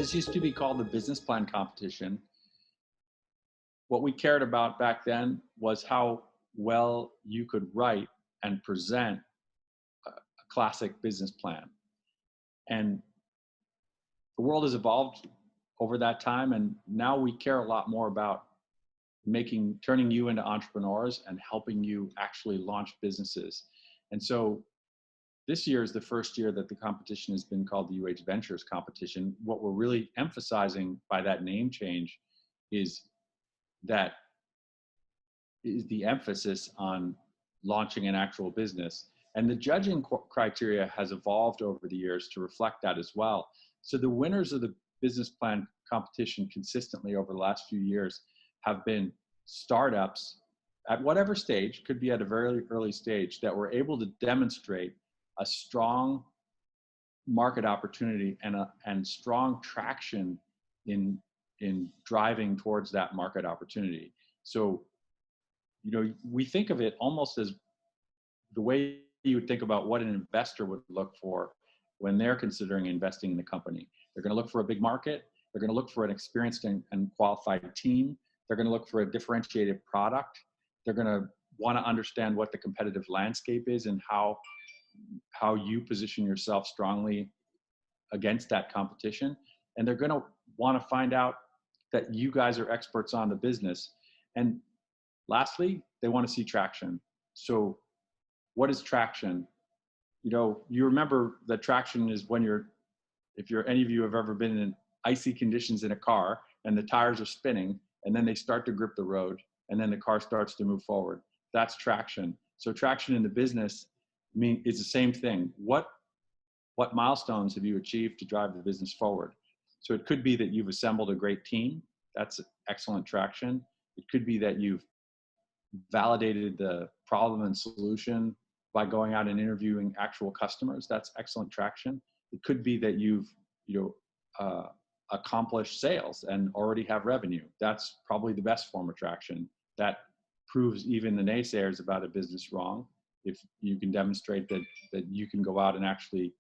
This used to be called the business plan competition. What we cared about back then was how well you could write and present a classic business plan. And the world has evolved over that time, and now we care a lot more about turning you into entrepreneurs and helping you actually launch businesses. And so this year is the first year that the competition has been called the UH Ventures competition. What we're really emphasizing by that name change is the emphasis on launching an actual business. And the judging criteria has evolved over the years to reflect that as well. So the winners of the business plan competition consistently over the last few years have been startups at whatever stage, could be at a very early stage, that were able to demonstrate a strong market opportunity and strong traction in driving towards that market opportunity. So, we think of it almost as the way you would think about what an investor would look for when they're considering investing in the company. They're going to look for a big market. They're going to look for an experienced and qualified team. They're going to look for a differentiated product. They're going to want to understand what the competitive landscape is and how you position yourself strongly against that competition. And they're going to want to find out that you guys are experts on the business. And lastly, they want to see traction. So what is traction? You remember that traction is when any of you have ever been in icy conditions in a car and the tires are spinning and then they start to grip the road and then the car starts to move forward. That's traction. So traction in the business is the same thing. What milestones have you achieved to drive the business forward? So it could be that you've assembled a great team. That's excellent traction. It could be that you've validated the problem and solution by going out and interviewing actual customers. That's excellent traction. It could be that you've accomplished sales and already have revenue. That's probably the best form of traction. That proves even the naysayers about a business wrong. If you can demonstrate that you can go out and actually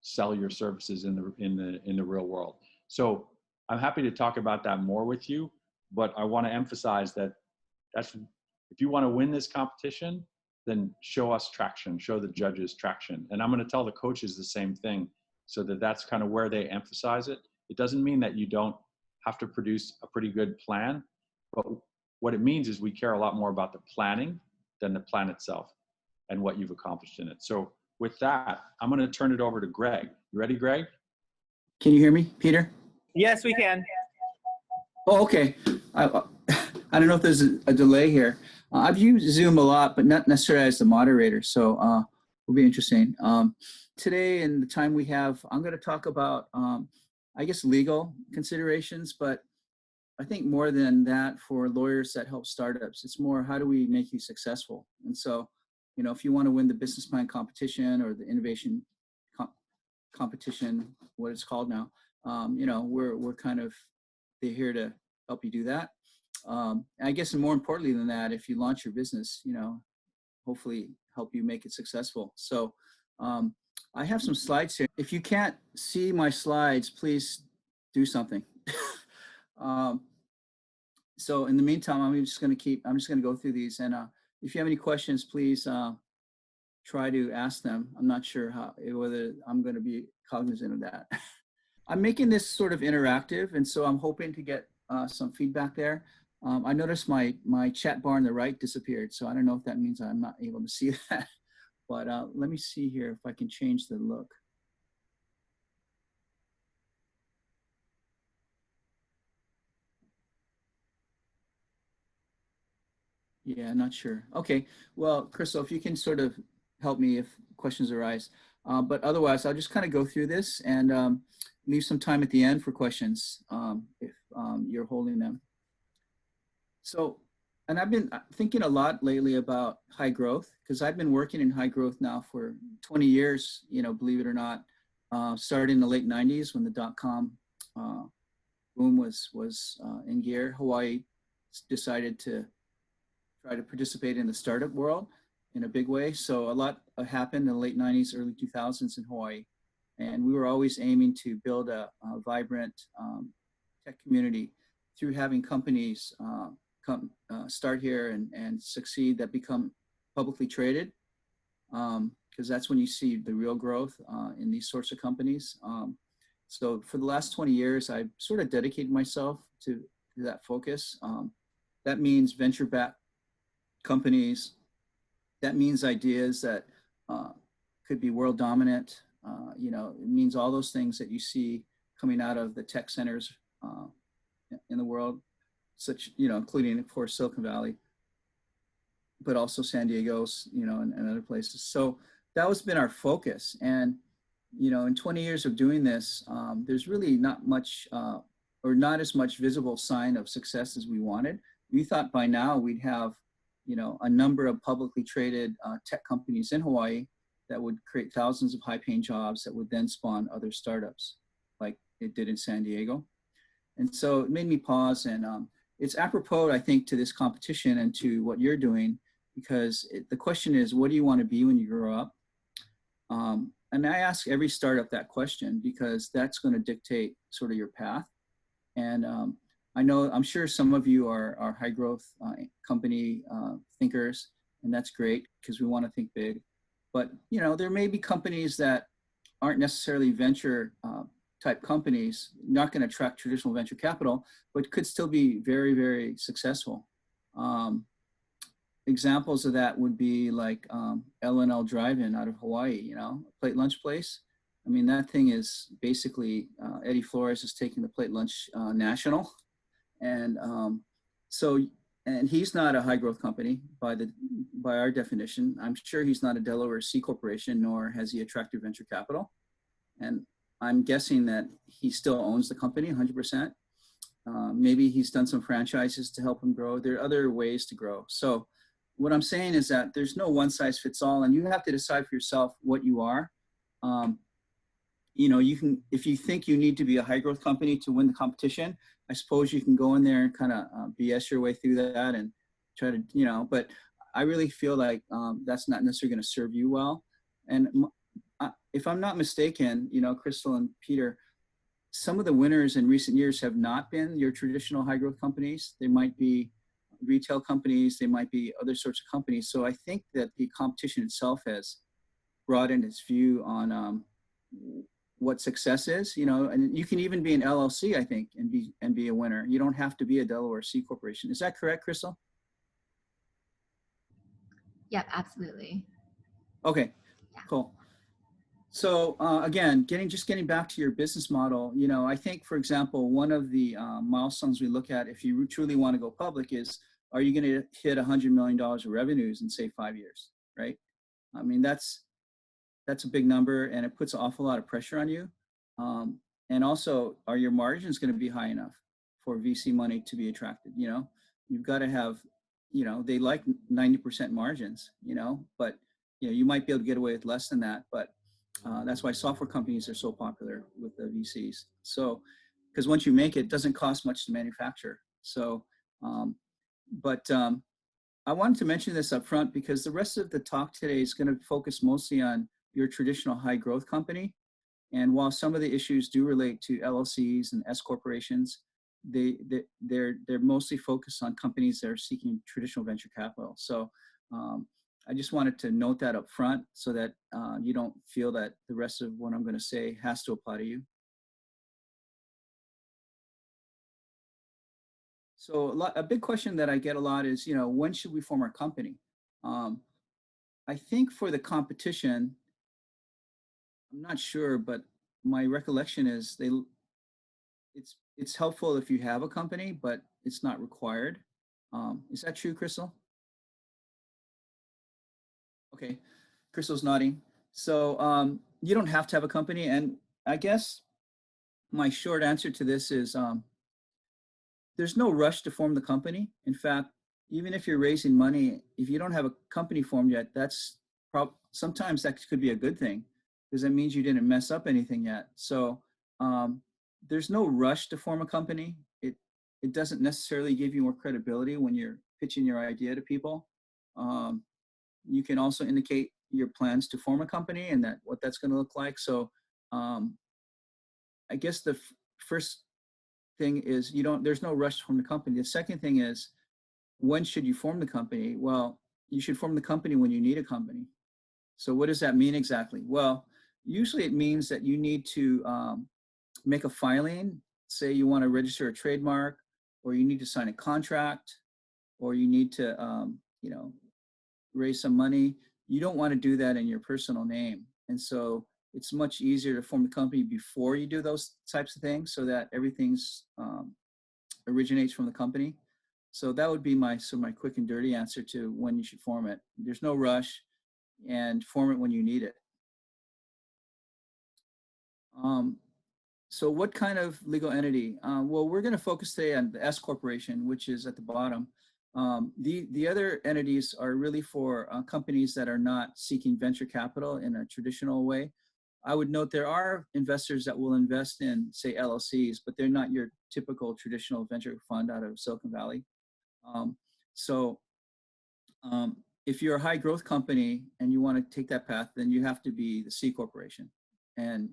sell your services in the real world. So I'm happy to talk about that more with you, but I want to emphasize that if you want to win this competition, then show us traction, show the judges traction. And I'm going to tell the coaches the same thing, so that's kind of where they emphasize it. It doesn't mean that you don't have to produce a pretty good plan, but what it means is we care a lot more about the planning than the plan itself and what you've accomplished in it. So with that, I'm going to turn it over to Greg. You ready, Greg? Can you hear me, Peter? Yes, we can. Oh, okay. I don't know if there's a delay here. I've used Zoom a lot, but not necessarily as the moderator. So it'll be interesting. Today and the time we have, I'm going to talk about, I guess, legal considerations, but I think more than that, for lawyers that help startups, it's more, how do we make you successful? And so, if you want to win the business plan competition or the innovation competition, what it's called now, we're kind of, they're here to help you do that. I guess, and more importantly than that, if you launch your business, hopefully help you make it successful. So I have some slides here. If you can't see my slides, please do something. So in the meantime, I'm just going to go through these. And if you have any questions, please try to ask them. I'm not sure whether I'm going to be cognizant of that. I'm making this sort of interactive, and so I'm hoping to get some feedback there. I noticed my chat bar on the right disappeared, so I don't know if that means I'm not able to see that. But let me see here if I can change the look. Yeah, not sure. Okay, well, Crystal, if you can sort of help me if questions arise. But otherwise, I'll just kind of go through this and leave some time at the end for questions if you're holding them. So, and I've been thinking a lot lately about high growth, because I've been working in high growth now for 20 years, believe it or not. Started in the late 90s when the dot-com boom was in gear. Hawaii decided to try to participate in the startup world in a big way. So a lot happened in the late 90s, early 2000s in Hawaii. And we were always aiming to build a vibrant tech community through having companies start here and succeed that become publicly traded, because that's when you see the real growth in these sorts of companies. So for the last 20 years, I sort of dedicated myself to that focus. That means venture-backed companies. That means ideas that could be world dominant. It means all those things that you see coming out of the tech centers in the world, including, of course, Silicon Valley, but also San Diego, and other places. So that has been our focus. And, in 20 years of doing this, there's really not much or not as much visible sign of success as we wanted. We thought by now we'd have, a number of publicly traded tech companies in Hawaii that would create thousands of high-paying jobs that would then spawn other startups like it did in San Diego. And so it made me pause, and it's apropos, I think, to this competition and to what you're doing, because the question is, what do you want to be when you grow up? And I ask every startup that question because that's going to dictate sort of your path. And I'm sure some of you are high growth company thinkers, and that's great because we want to think big. But, there may be companies that aren't necessarily venture type companies, not going to attract traditional venture capital, but could still be very, very successful. Examples of that would be like L&L Drive-In out of Hawaii, plate lunch place. I mean, that thing is basically, Eddie Flores is taking the plate lunch national. And and he's not a high growth company by our definition. I'm sure he's not a Delaware C corporation, nor has he attracted venture capital. And I'm guessing that he still owns the company 100%. Maybe he's done some franchises to help him grow. There are other ways to grow. So what I'm saying is that there's no one size fits all, and you have to decide for yourself what you are. You can, if you think you need to be a high growth company to win the competition, I suppose you can go in there and kind of BS your way through that and try to, but I really feel like that's not necessarily going to serve you well. And if I'm not mistaken, Crystal and Peter, some of the winners in recent years have not been your traditional high growth companies. They might be retail companies, they might be other sorts of companies. So I think that the competition itself has broadened its view on what success is, and you can even be an LLC, I think, and be a winner. You don't have to be a Delaware C corporation. Is that correct, Crystal? Yep, absolutely. Okay, yeah. Cool. So again, getting back to your business model, I think, for example, one of the milestones we look at if you truly want to go public is, are you going to hit $100 million of revenues in, say, 5 years, right? I mean, that's a big number, and it puts an awful lot of pressure on you. And also, are your margins going to be high enough for VC money to be attracted? You've got to have, they like 90% margins, but you might be able to get away with less than that. But that's why software companies are so popular with the VCs. So, because once you make it, it doesn't cost much to manufacture. So, I wanted to mention this up front because the rest of the talk today is going to focus mostly on your traditional high growth company. And while some of the issues do relate to LLCs and S corporations, they're mostly focused on companies that are seeking traditional venture capital. So I just wanted to note that up front so that you don't feel that the rest of what I'm going to say has to apply to you. So a big question that I get a lot is, when should we form our company? I think for the competition, I'm not sure, but my recollection is it's helpful if you have a company, but it's not required. Is that true, Crystal? Okay, Crystal's nodding. So you don't have to have a company, and I guess my short answer to this is there's no rush to form the company. In fact, even if you're raising money, if you don't have a company formed yet, sometimes that could be a good thing because that means you didn't mess up anything yet. So there's no rush to form a company. It doesn't necessarily give you more credibility when you're pitching your idea to people. You can also indicate your plans to form a company and what that's going to look like. So um, I guess the first thing is there's no rush to form the company. The second thing is, when should you form the company? Well, you should form the company when you need a company. So what does that mean exactly? Well, usually it means that you need to make a filing. Say you want to register a trademark, or you need to sign a contract, or you need to, raise some money. You don't want to do that in your personal name. And so it's much easier to form the company before you do those types of things, so that everything's originates from the company. So that would be my quick and dirty answer to when you should form it. There's no rush, and form it when you need it. So what kind of legal entity? Well, we're going to focus today on the S corporation, which is at the bottom. The other entities are really for companies that are not seeking venture capital in a traditional way. I would note there are investors that will invest in, say, LLCs, but they're not your typical traditional venture fund out of Silicon Valley. So if you're a high growth company and you want to take that path, then you have to be the C corporation, and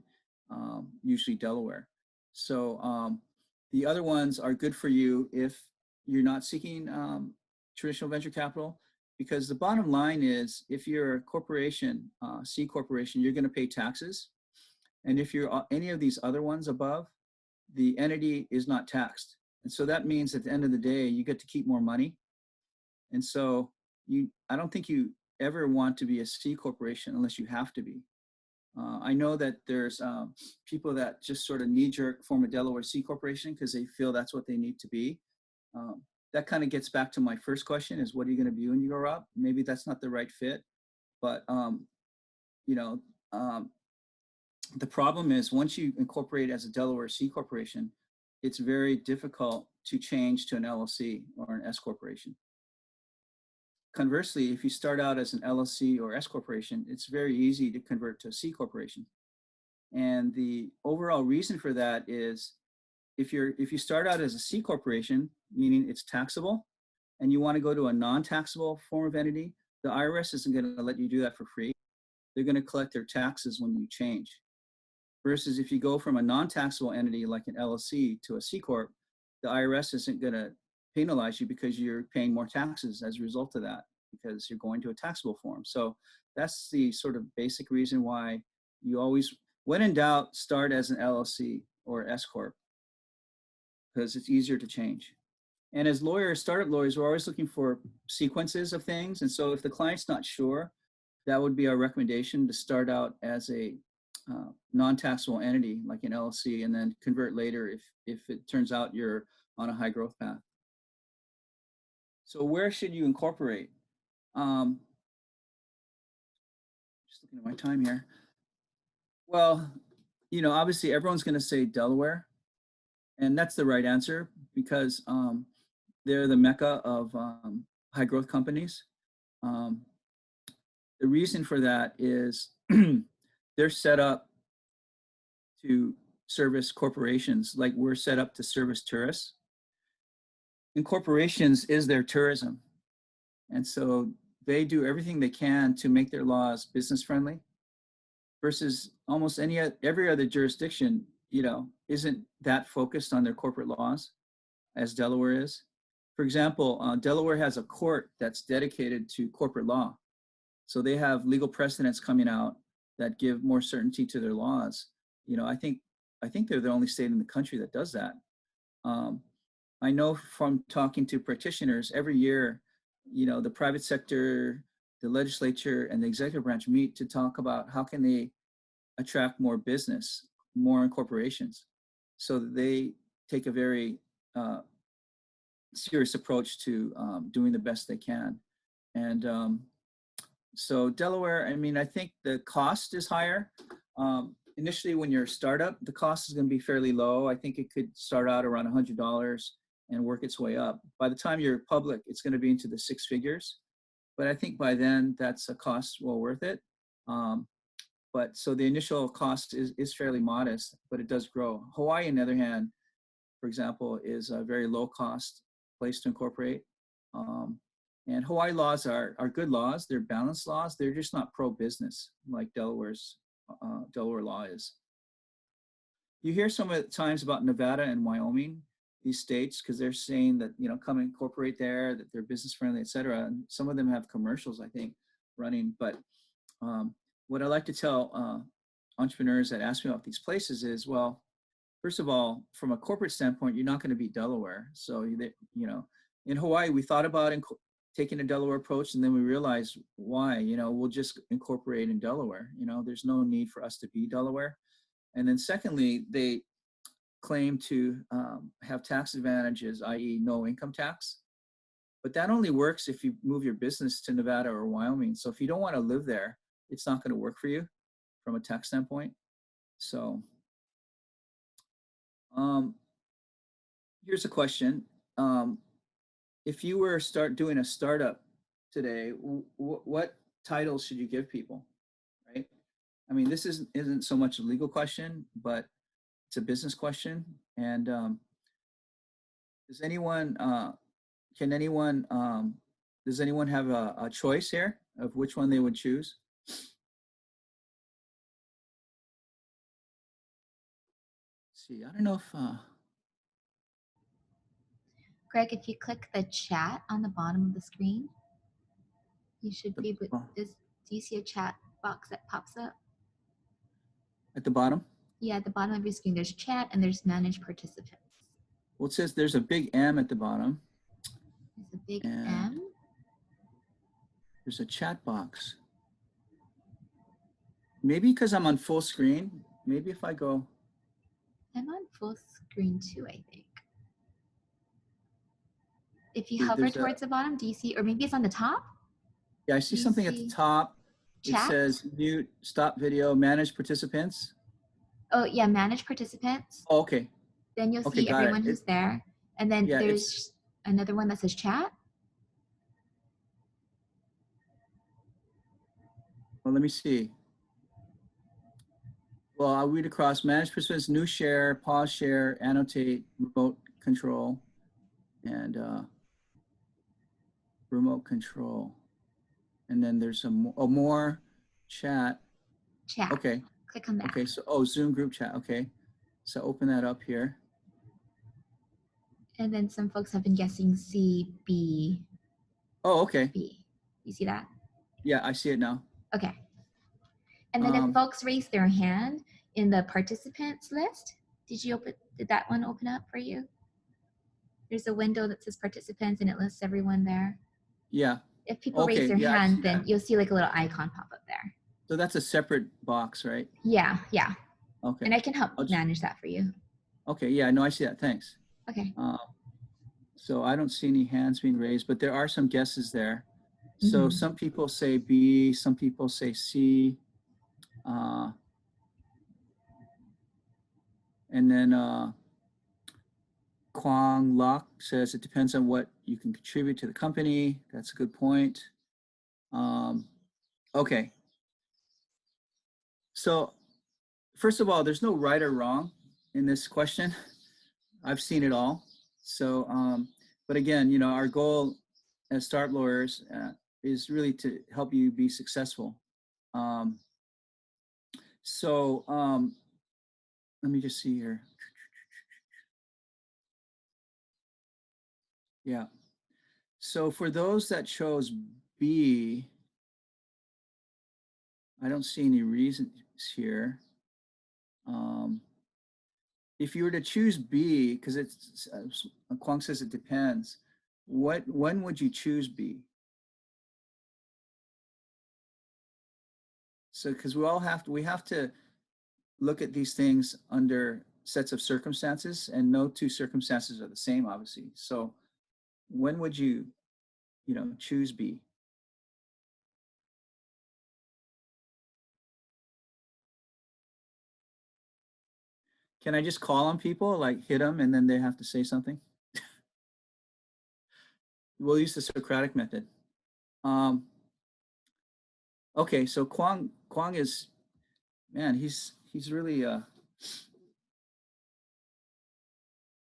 usually Delaware. So the other ones are good for you if you're not seeking traditional venture capital, because the bottom line is, if you're a corporation, C corporation, you're going to pay taxes. And if you're any of these other ones above, the entity is not taxed. And so that means at the end of the day, you get to keep more money. And so I don't think you ever want to be a C corporation unless you have to be. I know that there's people that just sort of knee-jerk form a Delaware C corporation because they feel that's what they need to be. That kind of gets back to my first question, is what are you going to be when you grow up? Maybe that's not the right fit, but the problem is, once you incorporate as a Delaware C corporation, it's very difficult to change to an LLC or an S corporation. Conversely, if you start out as an LLC or S corporation, it's very easy to convert to a C corporation. And the overall reason for that is, if you start out as a C corporation, meaning it's taxable, and you want to go to a non-taxable form of entity, the IRS isn't going to let you do that for free. They're going to collect their taxes when you change. Versus if you go from a non-taxable entity like an LLC to a C corp, the IRS isn't going to penalize you because you're paying more taxes as a result of that, because you're going to a taxable form. So that's the sort of basic reason why you always, when in doubt, start as an LLC or S corp, because it's easier to change. And as lawyers, startup lawyers, we're always looking for sequences of things. And so if the client's not sure, that would be our recommendation, to start out as a non-taxable entity like an LLC, and then convert later if it turns out you're on a high growth path. So where should you incorporate? Just looking at my time here. Well, obviously everyone's going to say Delaware, and that's the right answer, because they're the mecca of high growth companies. The reason for that is they're set up to service corporations like we're set up to service tourists. And corporations is their tourism. And so they do everything they can to make their laws business friendly, versus almost every other jurisdiction, isn't that focused on their corporate laws as Delaware is. For example, Delaware has a court that's dedicated to corporate law. So they have legal precedents coming out that give more certainty to their laws. I think they're the only state in the country that does that. I know from talking to practitioners, every year, the private sector, the legislature, and the executive branch meet to talk about how can they attract more business, more corporations. So they take a very serious approach to doing the best they can. And so Delaware, I think the cost is higher. Initially, when you're a startup, the cost is going to be fairly low. I think it could start out around $100 and work its way up. By the time you're public, it's going to be into the six figures. But I think by then, that's a cost well worth it. But so the initial cost is fairly modest, but it does grow. Hawaii, on the other hand, for example, is a very low cost place to incorporate. And Hawaii laws are good laws. They're balanced laws. They're just not pro-business like Delaware law is. you hear some of the times about Nevada and Wyoming, these states, because they're saying that, you know, come incorporate there, that they're business friendly, et cetera. And some of them have commercials, I think, running. But what I like to tell entrepreneurs that ask me about these places is, well, first of all, from a corporate standpoint, you're not going to be Delaware. So, you know, in Hawaii, we thought about taking a Delaware approach, and then we realized why, you know, we'll just incorporate in Delaware. You know, there's no need for us to be Delaware. And then secondly, they claim to have tax advantages, i.e. no income tax. But that only works if you move your business to Nevada or Wyoming. So if you don't want to live there, it's not going to work for you from a tax standpoint. So here's a question. If you were doing a startup today, what titles should you give people, right? I mean, this isn't so much a legal question, but it's a business question. And does anyone have a choice here of which one they would choose? Let's see, I don't know if Greg, if you click the chat on the bottom of the screen, you should be able do you see a chat box that pops up? at the bottom. Yeah, at the bottom of your screen, there's chat and there's manage participants. Well, it says there's a big M at the bottom. There's a big And M. there's a chat box. Maybe because I'm on full screen. Maybe if I go. I'm on full screen too, I think. If you Dude, hover towards the bottom, do you see, or maybe it's on the top? Yeah, I see something at the top. Chat? It says mute, stop video, manage participants. Oh, yeah, manage participants. Oh, okay. Then you'll see everyone who's there. And then yeah, there's another one that says chat. Well, let me see. Well, I'll read across. Manage participants, new share, pause share, annotate, remote control, and remote control. And then there's more chat. Chat. Okay. Click on that. Okay, so, Zoom group chat. Okay. So open that up here. And then some folks have been guessing C, B. Oh, okay. B. You see that? Yeah, I see it now. Okay. And then if folks raise their hand in the participants list, did that one open up for you? There's a window that says participants and it lists everyone there. Yeah. If people raise their hand, then you'll see like a little icon pop up there. So that's a separate box, right? Yeah, yeah. Okay. And I can help manage that for you. Okay, yeah, no, I see that, thanks. Okay. So I don't see any hands being raised, but there are some guesses there. So some people say B, some people say C. And then Kwong Lok says it depends on what you can contribute to the company. That's a good point. Okay. So first of all, there's no right or wrong in this question. I've seen it all. So, but again, you know, our goal as Start Lawyers is really to help you be successful. Let me just see here. Yeah. So for those that chose B, I don't see any reasons here. If you were to choose B, because it's Kwong says it depends. When would you choose B? So because we have to look at these things under sets of circumstances, and no two circumstances are the same, obviously. So when would you choose B? Can I just call on people, like hit them, and then they have to say something? We'll use the Socratic method. Okay, so Kwong is, man, he's really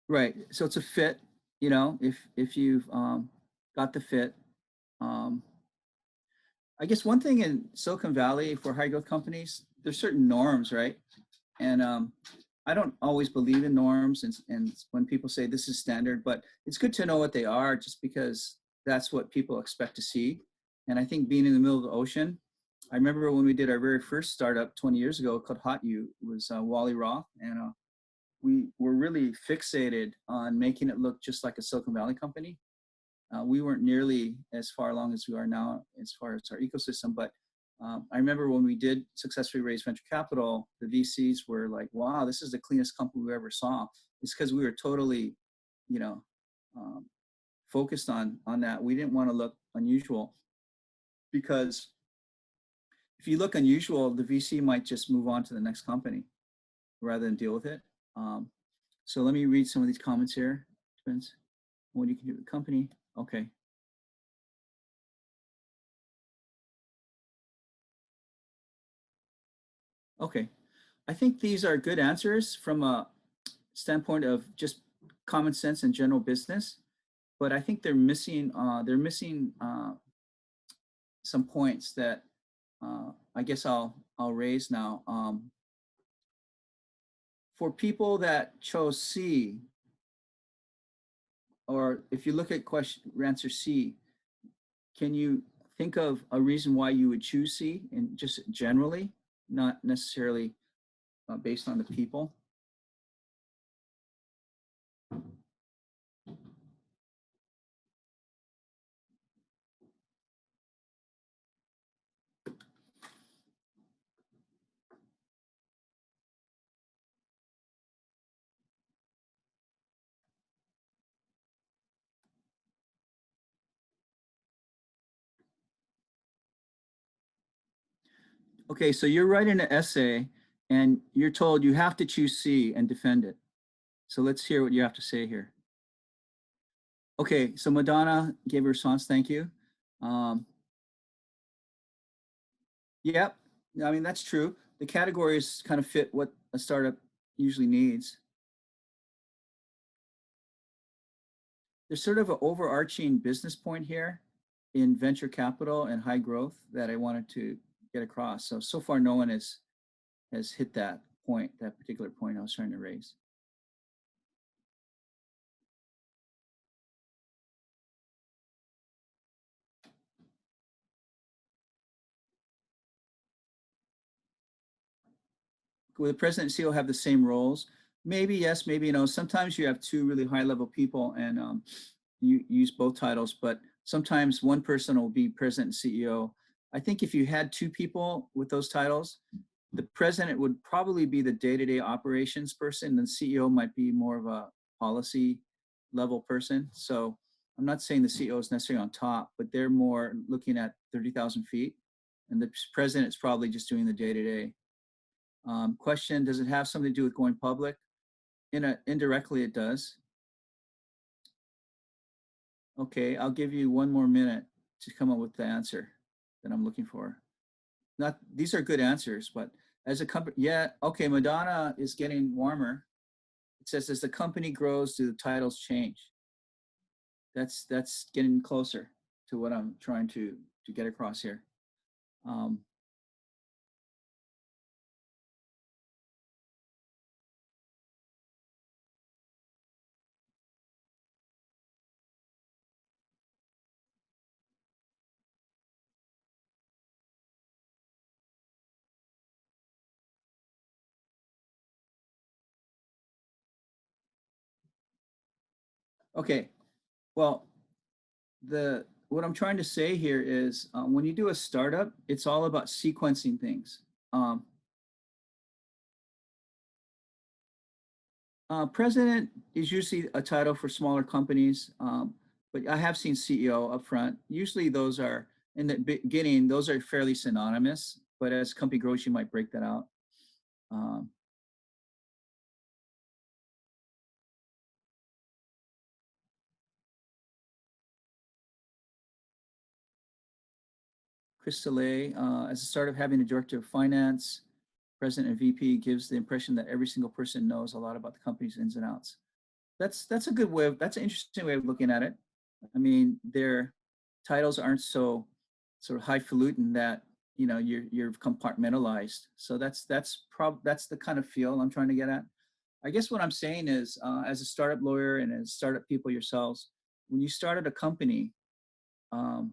right. So it's a fit, you know, if you've got the fit. I guess one thing in Silicon Valley for high growth companies, there's certain norms, right? And I don't always believe in norms, and when people say this is standard, but it's good to know what they are, just because that's what people expect to see. And I think being in the middle of the ocean, I remember when we did our very first startup 20 years ago called Hot U, it was Wally Roth, and we were really fixated on making it look just like a Silicon Valley company. We weren't nearly as far along as we are now as far as our ecosystem, but I remember when we did successfully raise venture capital, the VCs were like, wow, this is the cleanest company we ever saw. It's because we were totally, you know, focused on that. We didn't want to look unusual, because if you look unusual, the VC might just move on to the next company rather than deal with it. So let me read some of these comments here. Depends on what you can do with the company. Okay. Okay. I think these are good answers from a standpoint of just common sense and general business, but I think they're missing some points that I guess I'll raise now. For people that chose C, or if you look at answer C, can you think of a reason why you would choose C, and just generally, not necessarily based on the people? Okay, so you're writing an essay and you're told you have to choose C and defend it. So let's hear what you have to say here. Okay, so Madonna gave a response, thank you. Yep, I mean, that's true. The categories kind of fit what a startup usually needs. There's sort of an overarching business point here in venture capital and high growth that I wanted to get across. So far, no one has hit that point, that particular point I was trying to raise. Will the president and CEO have the same roles? Maybe yes, maybe no. Sometimes you have two really high level people and you use both titles, but sometimes one person will be president and CEO. I think if you had two people with those titles, the president would probably be the day-to-day operations person, and the CEO might be more of a policy level person. So I'm not saying the CEO is necessarily on top, but they're more looking at 30,000 feet, and the president is probably just doing the day-to-day. Question, does it have something to do with going public? Indirectly, it does. Okay, I'll give you 1 more minute to come up with the answer that I'm looking for. These are good answers, but as a company, yeah, okay, Madonna is getting warmer. It says, as the company grows, do the titles change? That's getting closer to what I'm trying to get across here. Okay, well, what I'm trying to say here is when you do a startup, it's all about sequencing things. President is usually a title for smaller companies, but I have seen CEO up front. Usually those are, in the beginning, those are fairly synonymous, but as company grows, you might break that out. Chris Saleh, as a startup, having a director of finance, president and VP gives the impression that every single person knows a lot about the company's ins and outs. That's a good way that's an interesting way of looking at it. I mean, their titles aren't so sort of highfalutin that, you know, you're compartmentalized. So that's the kind of feel I'm trying to get at. I guess what I'm saying is, as a startup lawyer and as startup people yourselves, when you started a company, um,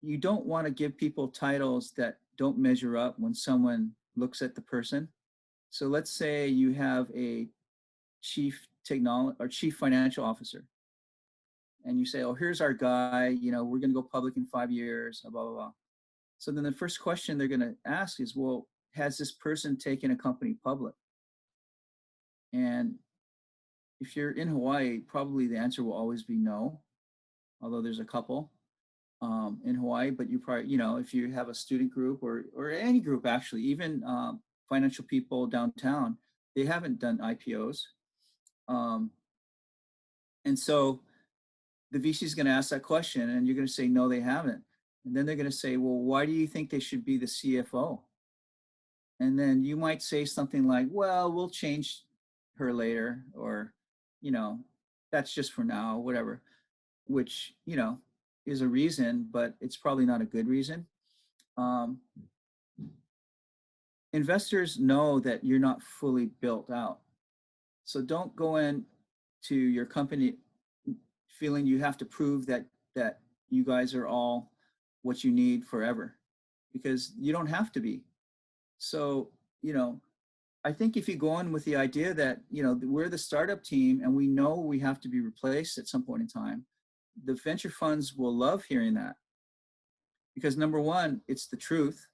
you don't want to give people titles that don't measure up when someone looks at the person. So let's say you have a chief technology or chief financial officer, and you say, "Oh, here's our guy. You know, we're going to go public in 5 years." Blah blah blah. So then the first question they're going to ask is, "Well, has this person taken a company public?" And if you're in Hawaii, probably the answer will always be no, although there's a couple in Hawaii. But you probably, you know, if you have a student group or any group actually, even financial people downtown, they haven't done IPOs. Um, and so the VC is going to ask that question, and you're going to say, no, they haven't. And then they're going to say, well, why do you think they should be the CFO? And then you might say something like, well, we'll change her later, or, you know, that's just for now, whatever, which, you know, is a reason, but it's probably not a good reason. Investors know that you're not fully built out. So don't go in to your company feeling you have to prove that you guys are all what you need forever, because you don't have to be. So, you know, I think if you go in with the idea that, you know, we're the startup team and we know we have to be replaced at some point in time, the venture funds will love hearing that. Because number one, it's the truth,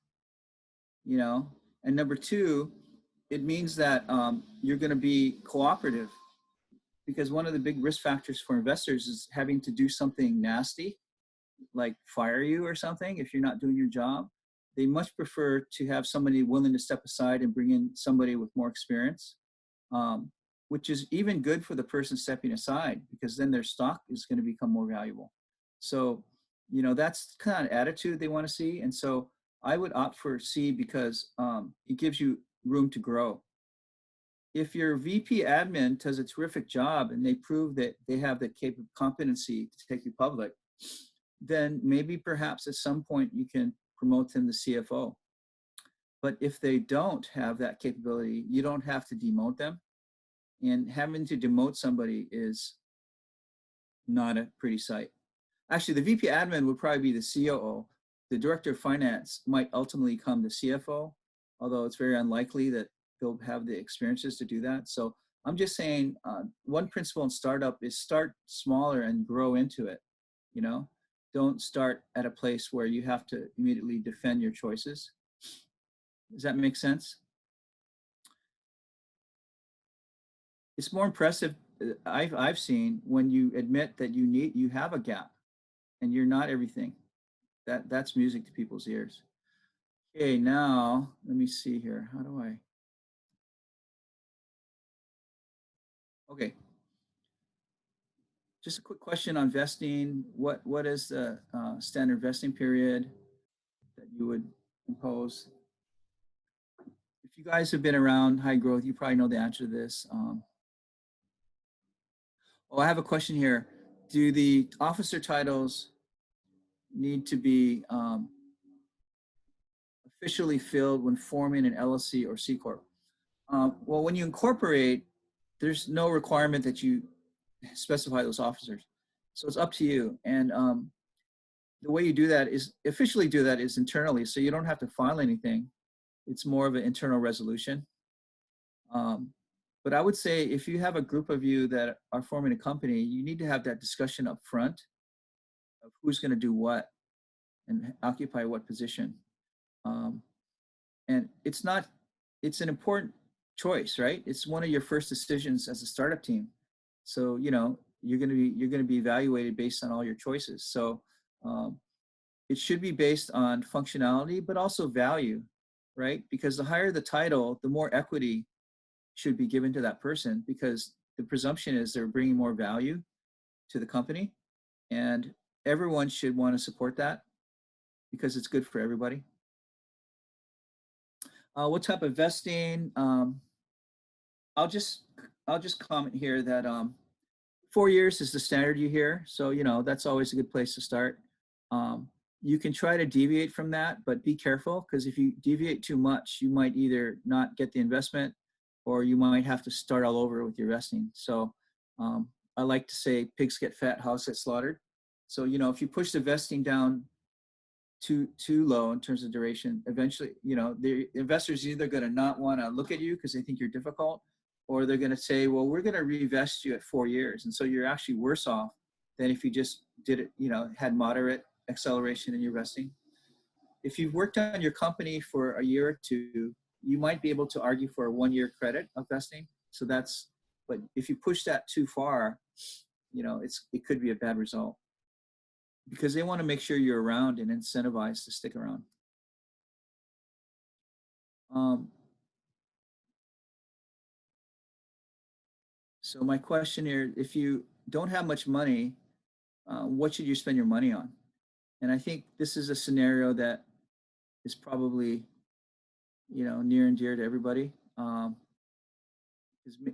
you know, and number two, it means that you're going to be cooperative. Because one of the big risk factors for investors is having to do something nasty, like fire you or something if you're not doing your job. They much prefer to have somebody willing to step aside and bring in somebody with more experience, which is even good for the person stepping aside, because then their stock is going to become more valuable. So, you know, that's the kind of attitude they want to see. And so I would opt for C because it gives you room to grow. If your VP admin does a terrific job and they prove that they have the competency to take you public, then maybe perhaps at some point you can promote them to CFO. But if they don't have that capability, you don't have to demote them. And having to demote somebody is not a pretty sight. Actually, the VP admin would probably be the COO. The director of finance might ultimately become the CFO, although it's very unlikely that they'll have the experiences to do that. So I'm just saying one principle in startup is start smaller and grow into it. You know, don't start at a place where you have to immediately defend your choices. Does that make sense? It's more impressive, I've seen, when you admit that you have a gap and you're not everything. That's music to people's ears. Okay, now let me see here. How do I? Okay. Just a quick question on vesting. What is the standard vesting period that you would impose? If you guys have been around high growth, you probably know the answer to this. Oh, I have a question here. Do the officer titles need to be officially filled when forming an LLC or C Corp? Well, when you incorporate, there's no requirement that you specify those officers. So it's up to you. And the way you do that is officially do that is internally. So you don't have to file anything. It's more of an internal resolution. But I would say if you have a group of you that are forming a company, you need to have that discussion up front of who's going to do what and occupy what position. And it's an important choice, right? It's one of your first decisions as a startup team. So, you know, you're going to be evaluated based on all your choices. So it should be based on functionality, but also value, right? Because the higher the title, the more equity should be given to that person, because the presumption is they're bringing more value to the company, and everyone should want to support that because it's good for everybody. What type of vesting? I'll just comment here that 4 years is the standard you hear. So, you know, that's always a good place to start. You can try to deviate from that, but be careful, because if you deviate too much, you might either not get the investment or you might have to start all over with your vesting. So I like to say pigs get fat, hogs get slaughtered. So, if you push the vesting down too low in terms of duration, eventually, the investors either going to not want to look at you because they think you're difficult, or they're going to say, well, we're going to revest you at 4 years. And so you're actually worse off than if you just did it, had moderate acceleration in your vesting. If you've worked on your company for a year or two, you might be able to argue for a 1-year credit of vesting. So but if you push that too far, it could be a bad result, because they want to make sure you're around and incentivized to stick around. So my question here, if you don't have much money, what should you spend your money on? And I think this is a scenario that is probably, near and dear to everybody. Because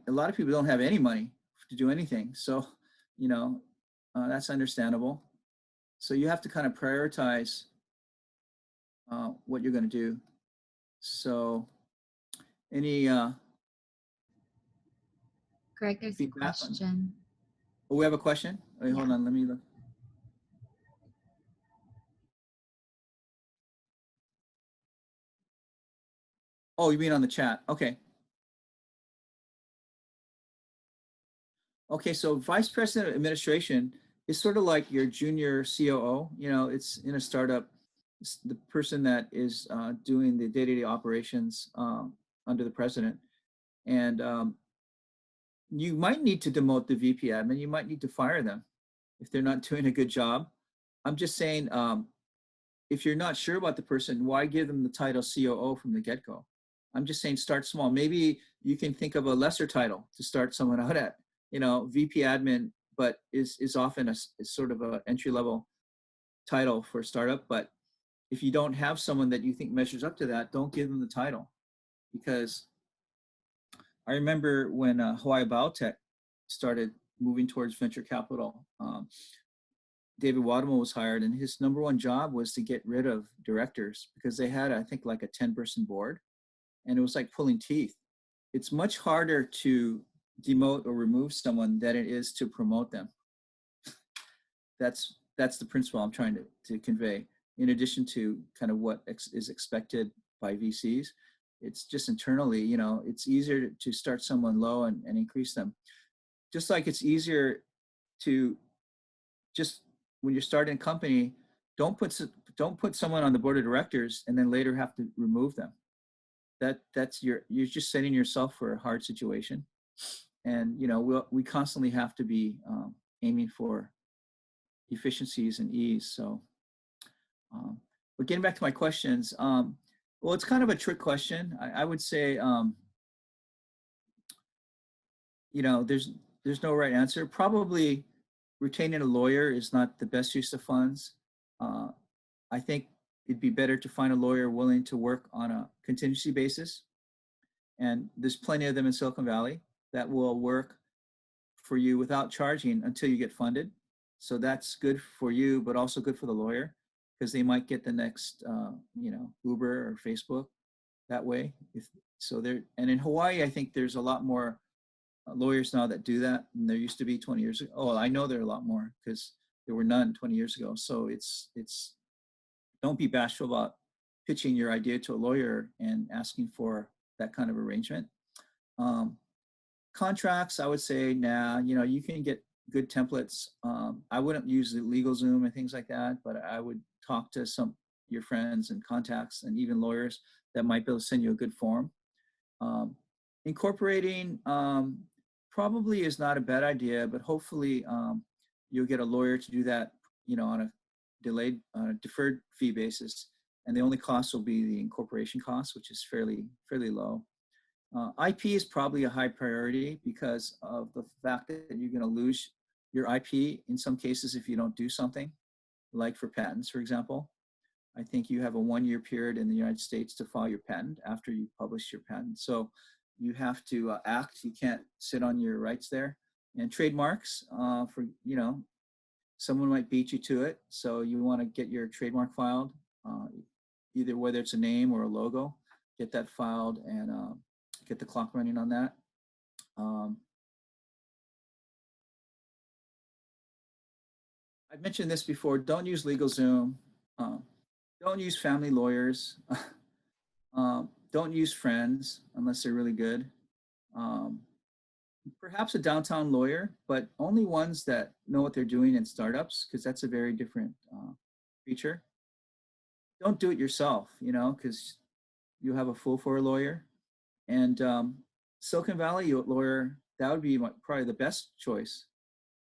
a lot of people don't have any money to do anything. So, that's understandable. So you have to kind of prioritize what you're going to do. So any Greg, there's a question. Oh, we have a question? Wait, hold on, let me look. Oh, you mean on the chat? Okay. Okay, so vice president of administration is sort of like your junior COO. It's in a startup. It's the person that is doing the day-to-day operations under the president. And you might need to demote the VP admin. You might need to fire them if they're not doing a good job. I'm just saying, if you're not sure about the person, why give them the title COO from the get-go? I'm just saying, start small. Maybe you can think of a lesser title to start someone out at. VP admin, but is often is sort of an entry-level title for a startup. But if you don't have someone that you think measures up to that, don't give them the title. Because I remember when Hawai Biotech started moving towards venture capital, David Wadamo was hired, and his number one job was to get rid of directors, because they had, I think, like a 10-person board, and it was like pulling teeth. It's much harder to demote or remove someone than it is to promote them. That's the principle I'm trying to convey. In addition to kind of what is expected by VCs, it's just internally, it's easier to start someone low and increase them. Just like it's easier to just, when you're starting a company, don't put someone on the board of directors and then later have to remove them. You're just setting yourself for a hard situation. And we constantly have to be aiming for efficiencies and ease. So, but getting back to my questions, well, it's kind of a trick question. I would say, there's no right answer. Probably retaining a lawyer is not the best use of funds. I think it'd be better to find a lawyer willing to work on a contingency basis. And there's plenty of them in Silicon Valley that will work for you without charging until you get funded. So that's good for you, but also good for the lawyer, because they might get the next, Uber or Facebook that way. And in Hawaii, I think there's a lot more lawyers now that do that than there used to be 20 years ago. Oh, I know there are a lot more, because there were none 20 years ago. So it's don't be bashful about pitching your idea to a lawyer and asking for that kind of arrangement. Contracts, I would say, you can get good templates. I wouldn't use the LegalZoom and things like that, but I would talk to your friends and contacts and even lawyers that might be able to send you a good form. Incorporating probably is not a bad idea, but hopefully you'll get a lawyer to do that, on a deferred fee basis, and the only cost will be the incorporation cost, which is fairly low. IP is probably a high priority because of the fact that you're going to lose your IP in some cases if you don't do something, like for patents, for example. I think you have a 1-year period in the United States to file your patent after you publish your patent. So you have to act. You can't sit on your rights there. And trademarks, someone might beat you to it. So you want to get your trademark filed, either whether it's a name or a logo, get that filed, and get the clock running on that. I've mentioned this before. Don't use LegalZoom. Don't use family lawyers. Don't use friends unless they're really good. Perhaps a downtown lawyer, but only ones that know what they're doing in startups, because that's a very different feature. Don't do it yourself, because you'll have a fool for a lawyer. And Silicon Valley lawyer, that would be probably the best choice.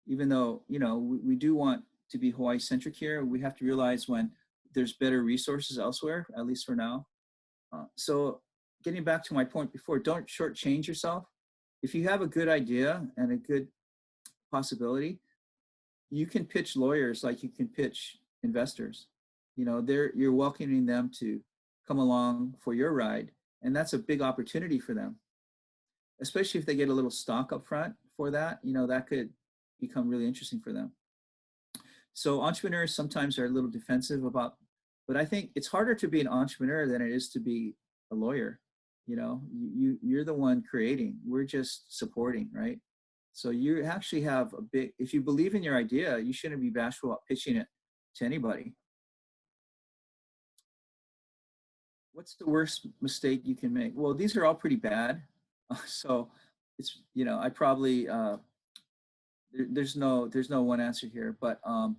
Even though, we do want to be Hawaii centric here, we have to realize when there's better resources elsewhere, at least for now. So getting back to my point before, don't shortchange yourself. If you have a good idea and a good possibility, you can pitch lawyers like you can pitch investors. You're welcoming them to come along for your ride, and that's a big opportunity for them, especially if they get a little stock up front for that. That could become really interesting for them. So entrepreneurs sometimes are a little defensive about, but I think it's harder to be an entrepreneur than it is to be a lawyer. You're the one creating, we're just supporting, right? So you actually have if you believe in your idea, you shouldn't be bashful about pitching it to anybody. What's the worst mistake you can make? Well, these are all pretty bad. So it's, I probably, there's no one answer here, but I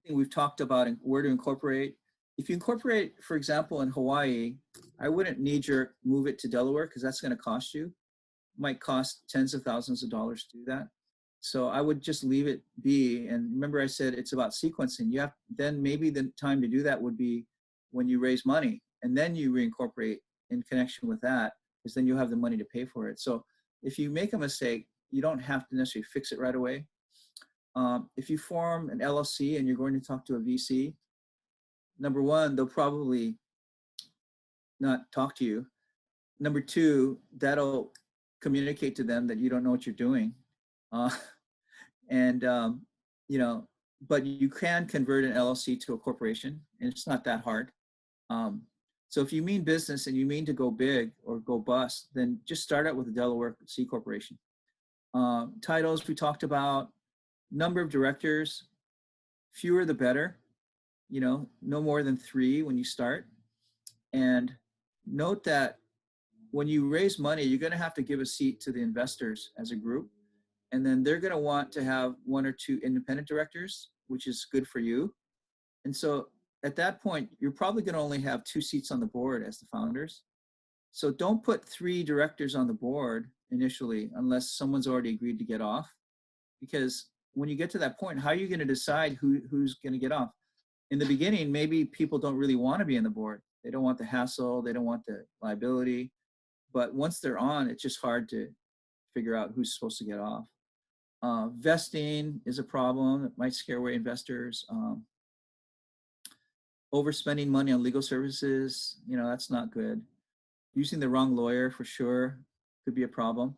think we've talked about where to incorporate. If you incorporate, for example, in Hawaii, I wouldn't knee-jerk move it to Delaware because that's going to cost you. It might cost tens of thousands of dollars to do that. So I would just leave it be. And remember I said it's about sequencing. Then maybe the time to do that would be when you raise money, and then you reincorporate in connection with that, because then you have the money to pay for it. So if you make a mistake, you don't have to necessarily fix it right away. If you form an LLC and you're going to talk to a VC, number one, they'll probably not talk to you. Number two, that'll communicate to them that you don't know what you're doing. But you can convert an LLC to a corporation, and it's not that hard. So if you mean business and you mean to go big or go bust, then just start out with a Delaware C corporation. Titles we talked about, number of directors, fewer the better. No more than 3 when you start. And note that when you raise money, you're going to have to give a seat to the investors as a group. And then they're going to want to have 1 or 2 independent directors, which is good for you. And so at that point, you're probably going to only have 2 seats on the board as the founders. So don't put 3 directors on the board initially, unless someone's already agreed to get off. Because when you get to that point, how are you going to decide who's going to get off? In the beginning, maybe people don't really want to be on the board. They don't want the hassle. They don't want the liability. But once they're on, it's just hard to figure out who's supposed to get off. Vesting is a problem. It might scare away investors. Overspending money on legal services, that's not good. Using the wrong lawyer for sure could be a problem,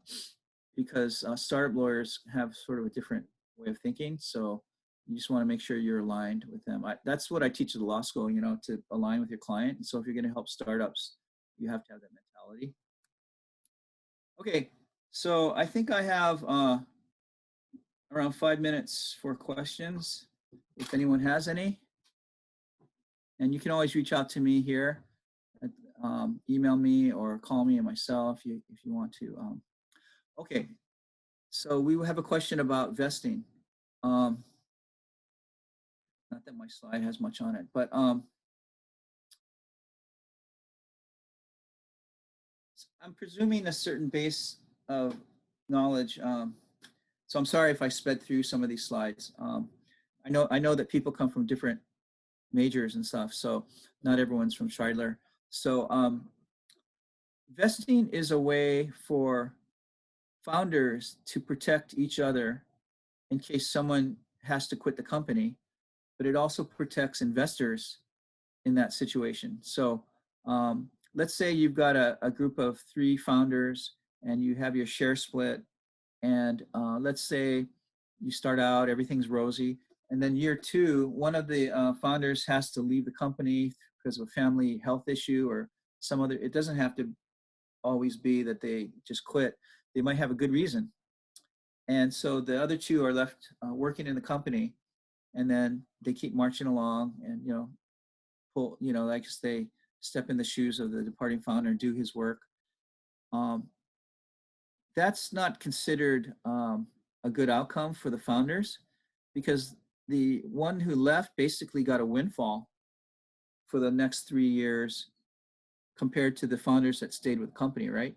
because startup lawyers have sort of a different way of thinking. So you just want to make sure you're aligned with them. That's what I teach at the law school, to align with your client. And so if you're going to help startups, you have to have that mentality. Okay, so I think I have around 5 minutes for questions, if anyone has any. And you can always reach out to me here, email me or call me and myself if you want to. Okay, so we have a question about vesting. Not that my slide has much on it, but I'm presuming a certain base of knowledge. So I'm sorry if I sped through some of these slides. I know that people come from different majors and stuff, so not everyone's from Shidler. So vesting is a way for founders to protect each other in case someone has to quit the company, but it also protects investors in that situation. So let's say you've got a group of 3 founders and you have your share split, and let's say you start out, everything's rosy, and then year 2, one of the founders has to leave the company because of a family health issue or some other, it doesn't have to always be that they just quit. They might have a good reason. And so the other two are left working in the company, and then they keep marching along and, pull, like they step in the shoes of the departing founder and do his work. That's not considered a good outcome for the founders, because the one who left basically got a windfall for the next 3 years compared to the founders that stayed with the company, right?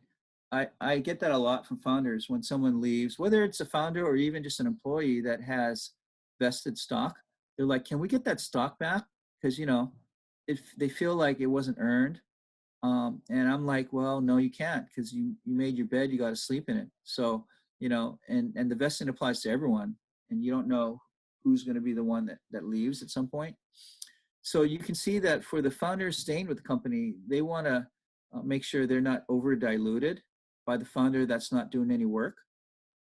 I get that a lot from founders when someone leaves, whether it's a founder or even just an employee that has vested stock. They're like, can we get that stock back? Because, if they feel like it wasn't earned. And I'm like, well, no, you can't, because you made your bed, you got to sleep in it. So, and the vesting applies to everyone, and you don't know who's going to be the one that leaves at some point. So you can see that for the founders staying with the company, they want to make sure they're not over diluted by the founder that's not doing any work.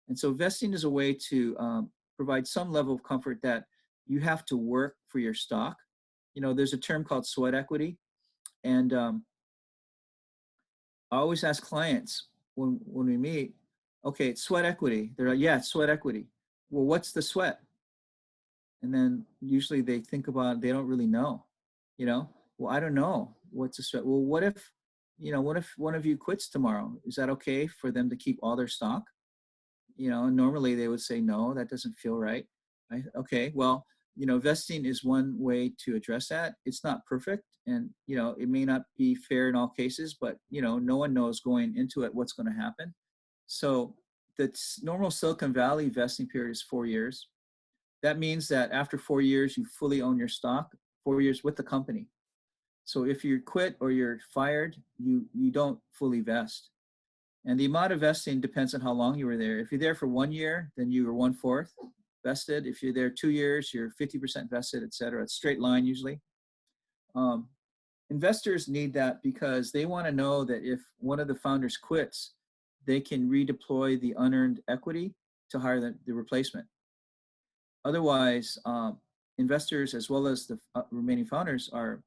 And so vesting is a way to provide some level of comfort that you have to work for your stock. There's a term called sweat equity. And I always ask clients when we meet, okay, it's sweat equity. They're like, yeah, it's sweat equity. Well, what's the sweat? And then usually they think about it, they don't really know, well, I don't know what's a sweat. Well, what if one of you quits tomorrow? Is that okay for them to keep all their stock? Normally they would say, no, that doesn't feel right. Okay, well, vesting is one way to address that. It's not perfect, and it may not be fair in all cases, but no one knows going into it what's going to happen. So the normal Silicon Valley vesting period is 4 years. That means that after 4 years, you fully own your stock, 4 years with the company. So if you quit or you're fired, you don't fully vest. And the amount of vesting depends on how long you were there. If you're there for 1 year, then you were 1/4 vested. If you're there 2 years, you're 50% vested, et cetera. It's straight line usually. Investors need that because they want to know that if one of the founders quits, they can redeploy the unearned equity to hire the replacement. Otherwise, investors as well as the remaining founders are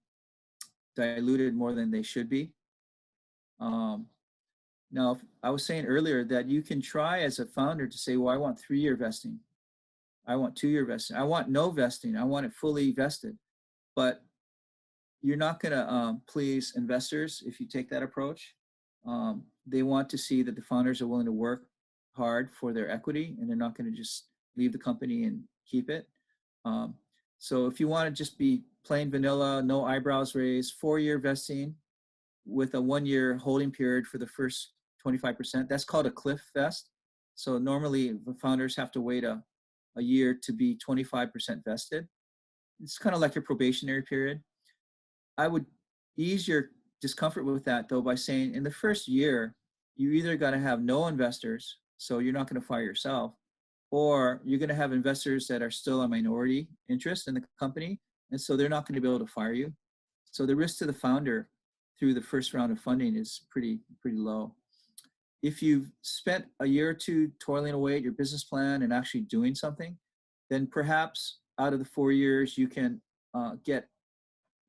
diluted more than they should be. Now, I was saying earlier that you can try as a founder to say, well, I want 3-year vesting. I want 2-year vesting. I want no vesting. I want it fully vested. But you're not going to please investors if you take that approach. They want to see that the founders are willing to work hard for their equity, and they're not going to just leave the company and keep it. So if you want to just be plain vanilla, no eyebrows raised, 4-year vesting with a 1-year holding period for the first 25%, that's called a cliff vest. So normally the founders have to wait a year to be 25% vested. It's kind of like your probationary period. I would ease your discomfort with that, though, by saying in the first year, you either got to have no investors, so you're not going to fire yourself, or you're going to have investors that are still a minority interest in the company, and so they're not going to be able to fire you. So the risk to the founder through the first round of funding is pretty low. If you've spent a year or two toiling away at your business plan and actually doing something, then perhaps out of the 4 years, you can get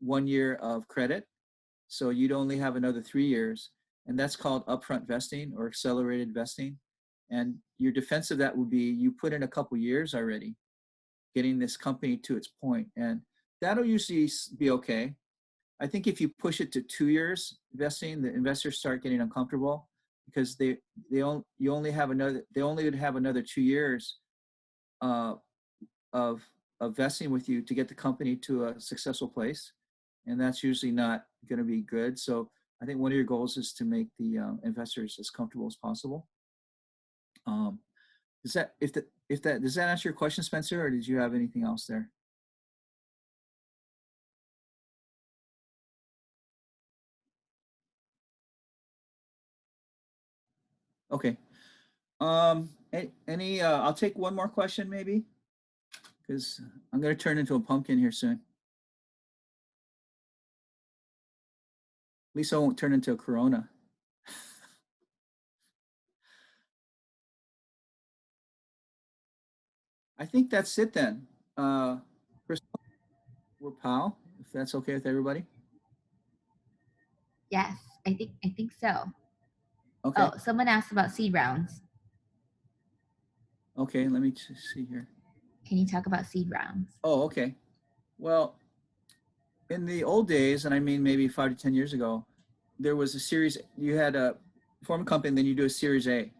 1 year of credit. So you'd only have another 3 years, and that's called upfront vesting or accelerated vesting. And your defense of that would be you put in a couple years already getting this company to its point, and that'll usually be okay. I think if you push it to 2 years vesting, the investors start getting uncomfortable because they only would have another 2 years of vesting with you to get the company to a successful place, and that's usually not going to be good. So I think one of your goals is to make the investors as comfortable as possible. Does that answer your question, Spencer, or did you have anything else there? Okay. I'll take one more question maybe, because I'm going to turn into a pumpkin here soon. At least I won't turn into a Corona. I think that's it then. Crystal, we're pal, if that's okay with everybody. Yes, I think so. Okay. Oh, someone asked about seed rounds. Okay, let me just see here. Can you talk about seed rounds? Oh, okay. Well, in the old days, and I mean maybe 5 to 10 years ago, there was a series, you had a form a company, then you do a series A.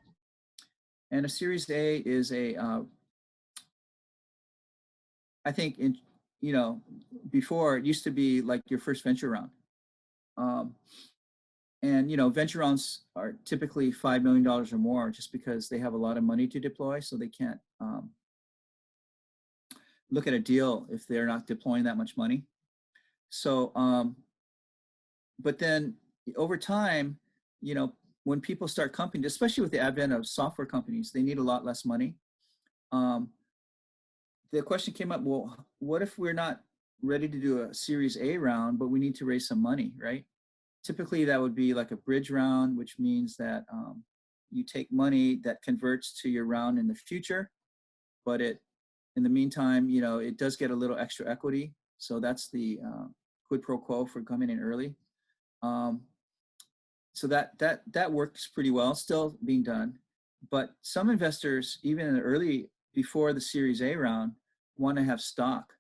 And a series A is I think before it used to be like your first venture round. And venture rounds are typically $5 million or more just because they have a lot of money to deploy, so they can't look at a deal if they're not deploying that much money. So, but then over time, when people start companies, especially with the advent of software companies, they need a lot less money. The question came up, well, what if we're not ready to do a Series A round, but we need to raise some money, right? Typically, that would be like a bridge round, which means that you take money that converts to your round in the future, but in the meantime, it does get a little extra equity. So that's the quid pro quo for coming in early. So that works pretty well, still being done. But some investors, even in the early, before the Series A round, want to have stock.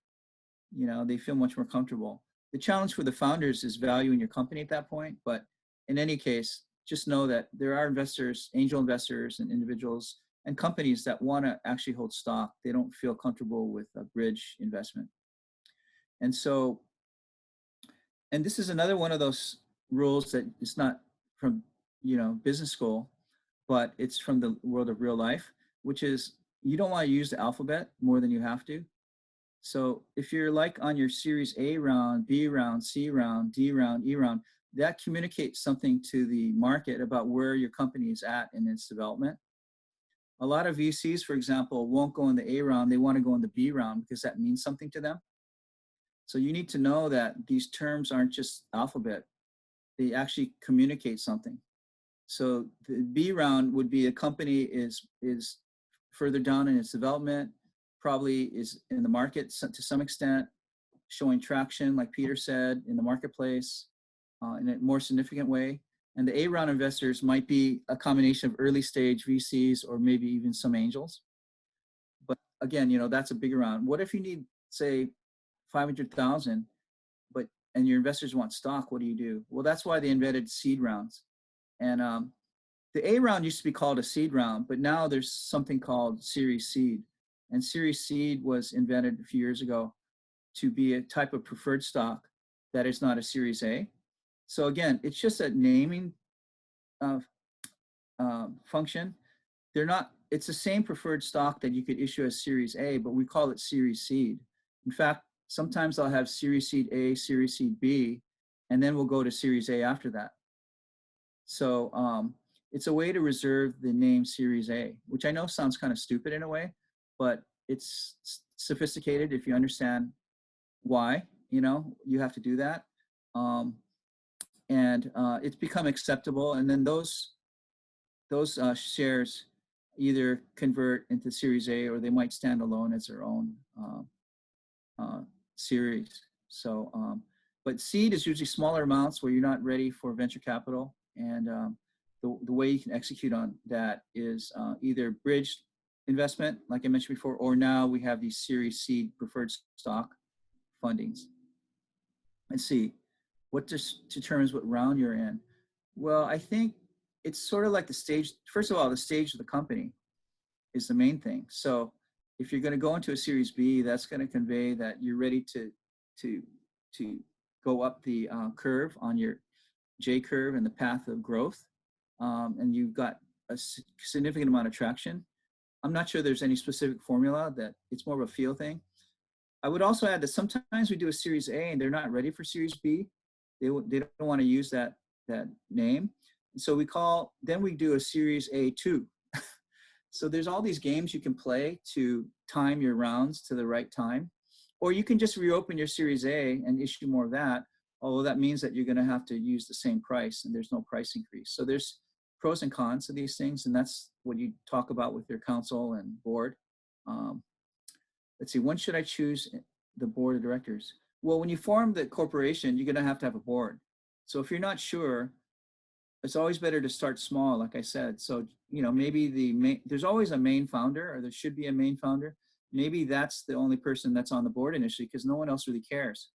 They feel much more comfortable. The challenge for the founders is valuing your company at that point. But in any case, just know that there are investors, angel investors and individuals and companies that want to actually hold stock. They don't feel comfortable with a bridge investment. And so, and this is another one of those rules that it's not from, business school, but it's from the world of real life, which is you don't want to use the alphabet more than you have to. So if you're like on your Series A round, B round, C round, D round, E round, that communicates something to the market about where your company is at in its development. A lot of VCs, for example, won't go in the A round. They want to go in the B round because that means something to them. So you need to know that these terms aren't just alphabet. They actually communicate something. So the B round would be a company is further down in its development, probably is in the market to some extent, showing traction, like Peter said, in the marketplace in a more significant way. And the A round investors might be a combination of early stage VCs or maybe even some angels. But again, that's a bigger round. What if you need, say, 500,000, and your investors want stock? What do you do? Well, that's why they invented seed rounds. And the A round used to be called a seed round, but now there's something called Series Seed. And Series Seed was invented a few years ago to be a type of preferred stock that is not a Series A. So again, it's just a naming function. It's the same preferred stock that you could issue as Series A, but we call it Series Seed. In fact, sometimes I'll have Series Seed A, Series Seed B, and then we'll go to Series A after that. So it's a way to reserve the name Series A, which I know sounds kind of stupid in a way, but it's sophisticated if you understand why, you have to do that. And it's become acceptable. And then those shares either convert into Series A or they might stand alone as their own series. So, but seed is usually smaller amounts where you're not ready for venture capital. And the way you can execute on that is either bridge investment, like I mentioned before, or now we have these Series Seed preferred stock fundings. Let's see, what determines what round you're in? Well, I think it's sort of like the stage. First of all, the stage of the company is the main thing. So if you're going to go into a Series B, that's going to convey that you're ready to go up the curve on your J curve and the path of growth, and you've got a significant amount of traction. I'm not sure there's any specific formula, that it's more of a feel thing. I would also add that sometimes we do a Series A and they're not ready for Series B. They don't want to use that name. And so then we do a Series A2. So there's all these games you can play to time your rounds to the right time. Or you can just reopen your Series A and issue more of that, although that means that you're going to have to use the same price and there's no price increase. So there's pros and cons to these things, and that's what you talk about with your counsel and board. Let's see, when should I choose the board of directors? Well, when you form the corporation, you're going to have a board. So if you're not sure, it's always better to start small, like I said. So, maybe there's always a main founder, or there should be a main founder. Maybe that's the only person that's on the board initially, because no one else really cares,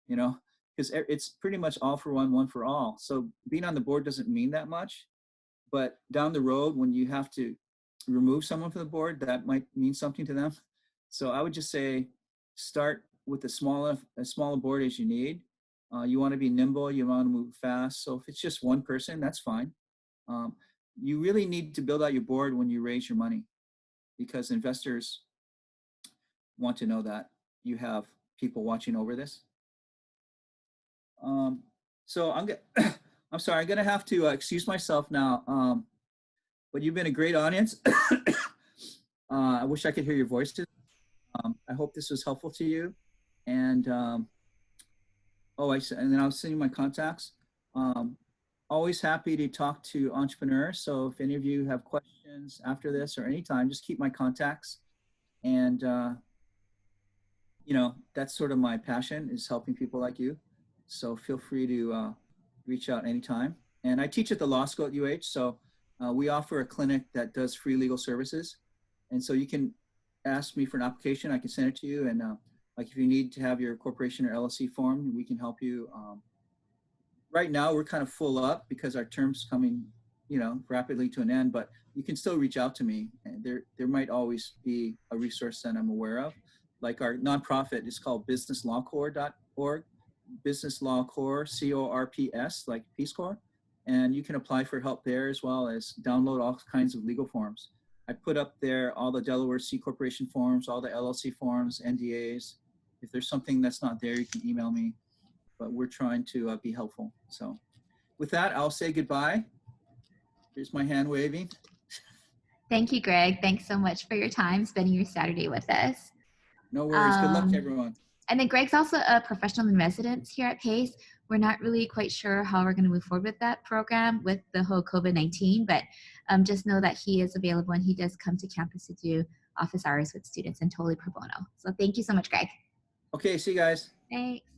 because it's pretty much all for one for all. So being on the board doesn't mean that much, but down the road, when you have to remove someone from the board, that might mean something to them. So I would just say, start with as small a board as you need. You want to be nimble, you want to move fast. So if it's just one person, that's fine. You really need to build out your board when you raise your money, because investors want to know that you have people watching over this. So I'm sorry, I'm gonna have to excuse myself now. But you've been a great audience. I wish I could hear your voices. I hope this was helpful to you. And and then I'll send you my contacts. Always happy to talk to entrepreneurs. So if any of you have questions after this or anytime, just keep my contacts. And that's sort of my passion, is helping people like you. So feel free to reach out anytime. And I teach at the law school at UH. So we offer a clinic that does free legal services. And so you can ask me for an application. I can send it to you. And like if you need to have your corporation or LLC formed, we can help you. Right now we're kind of full up because our term's coming, rapidly to an end, but you can still reach out to me. And there might always be a resource that I'm aware of. Like our nonprofit is called businesslawcorps.org, Business Law Corps, CORPS, like Peace Corps. And you can apply for help there, as well as download all kinds of legal forms. I put up there all the Delaware C Corporation forms, all the LLC forms, NDAs. If there's something that's not there, you can email me. But we're trying to be helpful. So with that, I'll say goodbye. Here's my hand waving. Thank you, Greg. Thanks so much for your time spending your Saturday with us. No worries. Good luck to everyone. And then Greg's also a professional in residence here at PACE. We're not really quite sure how we're going to move forward with that program with the whole COVID-19, but just know that he is available and he does come to campus to do office hours with students and totally pro bono. So thank you so much, Greg. Okay, see you guys. Thanks.